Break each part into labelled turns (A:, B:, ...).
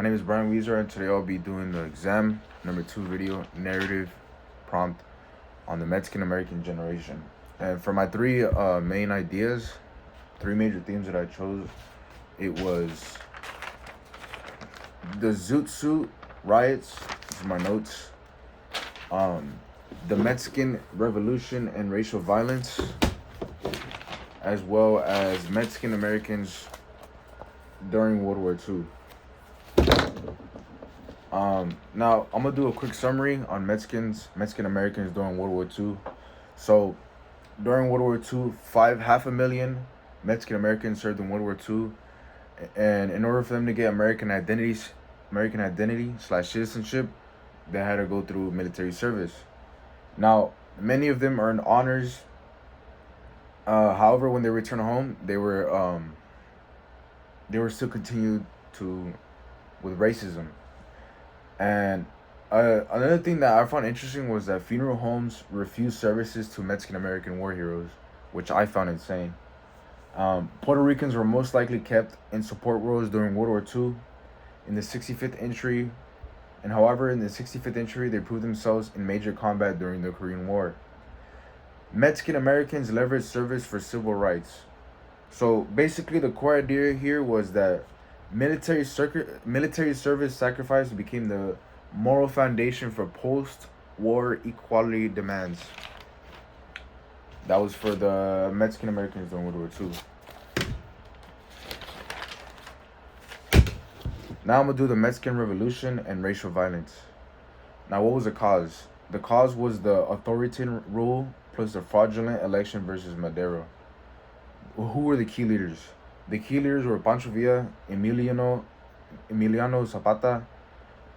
A: My name is Brian Weezer, and today I'll be doing the exam number 2 video narrative prompt on the Mexican American generation. And for my three main ideas, three major themes that I chose, it was the Zoot Suit riots, these are my notes, the Mexican Revolution and racial violence, as well as Mexican Americans during World War II. Now I'm gonna do a quick summary on Mexican Americans during World War II. So during World War II, half a million Mexican Americans served in World War II, and in order for them to get American identity / citizenship, they had to go through military service. Now many of them earned honors. However, when they returned home, they were still continued with racism. And another thing that I found interesting was that funeral homes refused services to Mexican American war heroes, which I found insane. Puerto Ricans were most likely kept in support roles during World War II. In the 65th entry, in the 65th entry, they proved themselves in major combat during the Korean War. Mexican Americans leveraged service for civil rights. So basically, the core idea here was that military service sacrifice became the moral foundation for post-war equality demands. That was for the Mexican Americans during World War II. Now I'm gonna do the Mexican Revolution and racial violence. Now, what was the cause? The cause was the authoritarian rule plus the fraudulent election versus Madero. Who were the key leaders? The key leaders were Pancho Villa, Emiliano Zapata,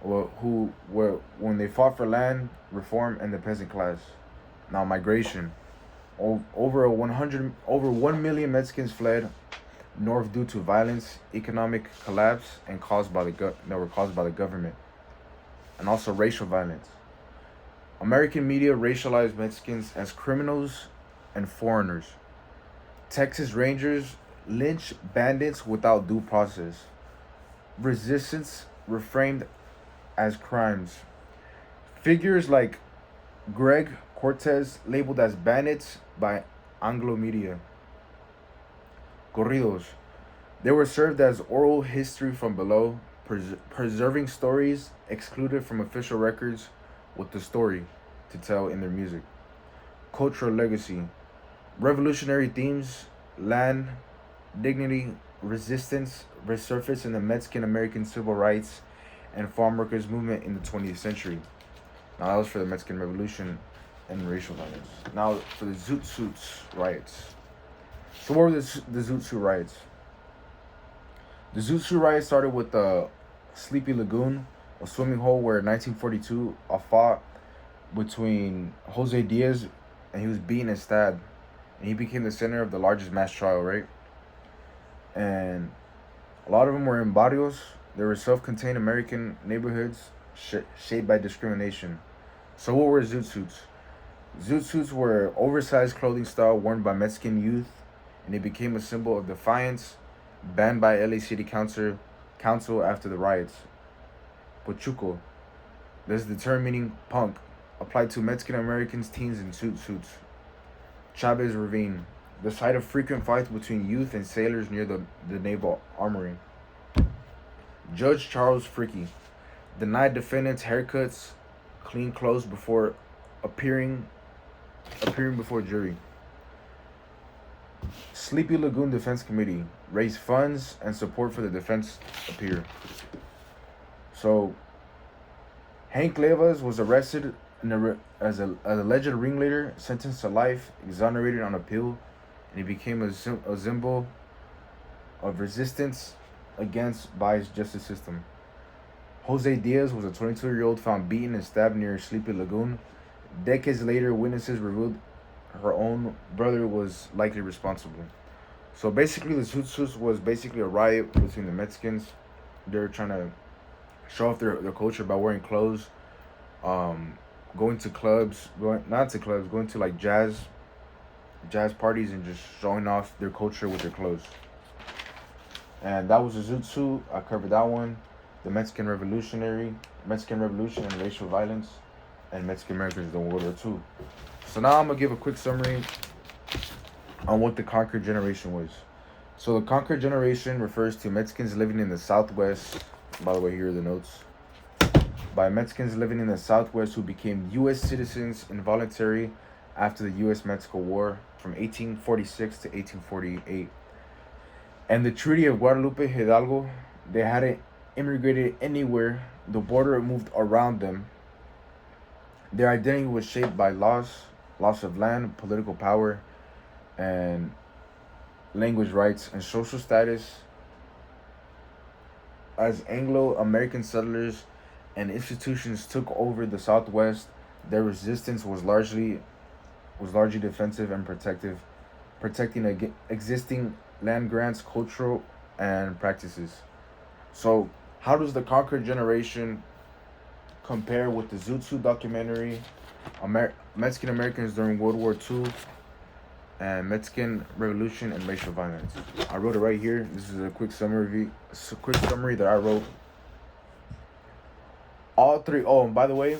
A: who were when they fought for land reform and the peasant class. Now, migration. Over 1 million Mexicans fled north due to violence, economic collapse, and caused by the government, and also racial violence. American media racialized Mexicans as criminals and foreigners. Texas Rangers lynch bandits without due process. Resistance reframed as crimes. Figures like Greg Cortez labeled as bandits by Anglo media. Corridos. They were served as oral history from below, preserving stories excluded from official records with the story to tell in their music. Cultural legacy. Revolutionary themes, land, dignity, resistance resurfaced in the Mexican American civil rights and farm workers movement in the 20th century. Now that was for the Mexican Revolution and racial violence. Now for the Zoot Suits riots. So what were the Zoot Suit riots? The Zoot Suit riots started with the Sleepy Lagoon, a swimming hole where in 1942 a fought between Jose Diaz, and he was beaten and stabbed, and he became the center of the largest mass trial, right? And a lot of them were in barrios. They were self-contained American neighborhoods shaped by discrimination. So what were Zoot Suits? Zoot Suits were oversized clothing style worn by Mexican youth, and it became a symbol of defiance, banned by LA City Council after the riots. Pachuco. This is the term meaning punk, applied to Mexican Americans, teens in suits. Chavez Ravine, the site of frequent fights between youth and sailors near the naval armory. Judge Charles Fricke denied defendants haircuts, clean clothes before appearing before jury. Sleepy Lagoon Defense Committee raised funds and support for the defense appear. So Hank Levas was arrested as an alleged ringleader, sentenced to life, exonerated on appeal, and he became a symbol of resistance against biased justice system. Jose Diaz was a 22-year-old found beaten and stabbed near Sleepy Lagoon. Decades later, witnesses revealed her own brother was likely responsible. So basically, the Zoot Suits was basically a riot between the Mexicans. They're trying to show off their culture by wearing clothes, going to like jazz parties and just showing off their culture with their clothes. And that was a Zoot Suit. I covered that one. the Mexican Revolution and racial violence, and Mexican Americans during World War II. So now I'm gonna give a quick summary on what the conquered generation was. So the conquered generation refers to Mexicans living in the Southwest. By the way, here are the notes. By Mexicans living in the Southwest who became U.S. citizens involuntarily after the U.S.-Mexico War from 1846 to 1848. And the Treaty of Guadalupe Hidalgo, they hadn't immigrated anywhere. The border moved around them. Their identity was shaped by loss of land, political power, and language rights and social status. As Anglo-American settlers and institutions took over the Southwest, their resistance was largely defensive and protective, protecting existing land grants, cultural, and practices. So, how does the conquered generation compare with the Zoot Suit documentary, Mexican Americans during World War II, and Mexican Revolution and racial violence? I wrote it right here. This is a quick summary. That I wrote. All three. Oh, and by the way,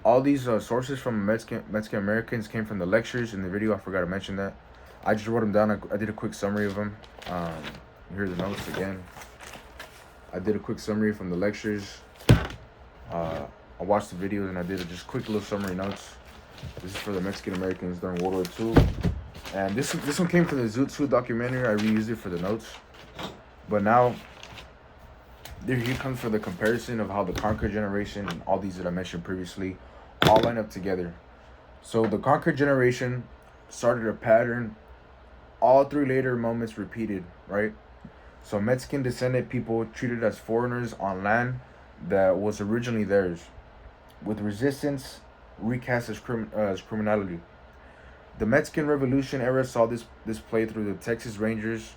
A: all these sources from Mexican Americans came from the lectures in the video. I forgot to mention that. I just wrote them down. I did a quick summary of them. Here are the notes again. I did a quick summary from the lectures. I watched the videos and I did just quick little summary notes. This is for the Mexican Americans during World War II. And this one came from the Zoot Suit documentary. I reused it for the notes. But now, here comes for the comparison of how the conquered generation and all these that I mentioned previously all line up together. So the conquered generation started a pattern. All three later moments repeated, right? So Mexican descendant people treated as foreigners on land that was originally theirs, with resistance recast as criminality. The Mexican Revolution era saw this play through the Texas Rangers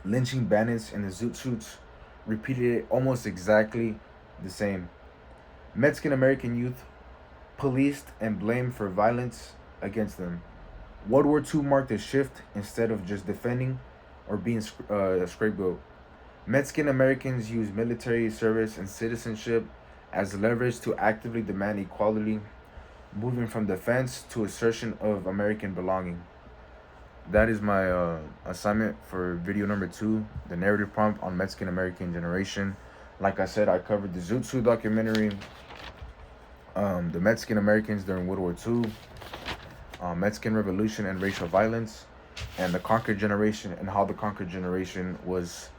A: lynching bandits, and the Zoot Suits repeated it almost exactly the same. Mexican American youth policed and blamed for violence against them. World War II marked a shift. Instead of just defending or being a scapegoat, Mexican Americans used military service and citizenship as leverage to actively demand equality, moving from defense to assertion of American belonging. That is my assignment for video number 2, the narrative prompt on Mexican American generation. Like I said, I covered the Zoot Suit documentary, the Mexican Americans during World War II, Mexican Revolution and racial violence, and the conquered generation, and how the conquered generation was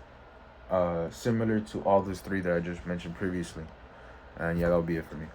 A: similar to all those three that I just mentioned previously. And yeah, that'll be it for me.